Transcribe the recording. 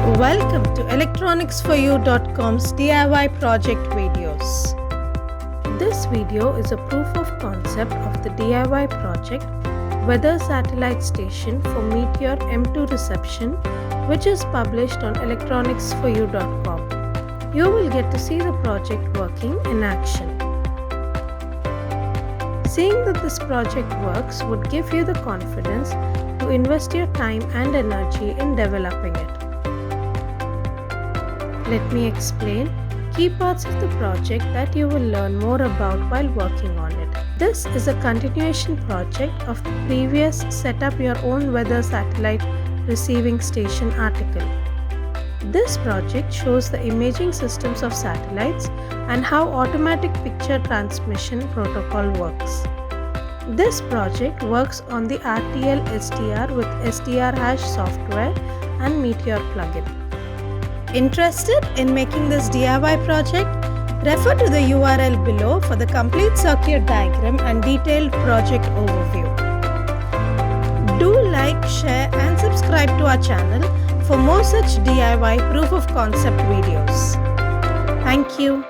Welcome to electronicsforyou.com's DIY project videos. This video is a proof of concept of the DIY project Weather Satellite Station for Meteor M2 reception, which is published on electronicsforyou.com. You will get to see the project working in action. Seeing that this project works would give you the confidence to invest your time and energy in developing it. Let me explain key parts of the project that you will learn more about while working on it. This is a continuation project of the previous Set Up Your Own Weather Satellite Receiving Station article. This project shows the imaging systems of satellites and how automatic picture transmission protocol works. This project works on the RTL SDR with SDR hash software and Meteor plugin. Interested in making this DIY project? Refer to the URL below for the complete circuit diagram and detailed project overview. Do like, share and subscribe to our channel for more such DIY proof of concept videos. Thank you.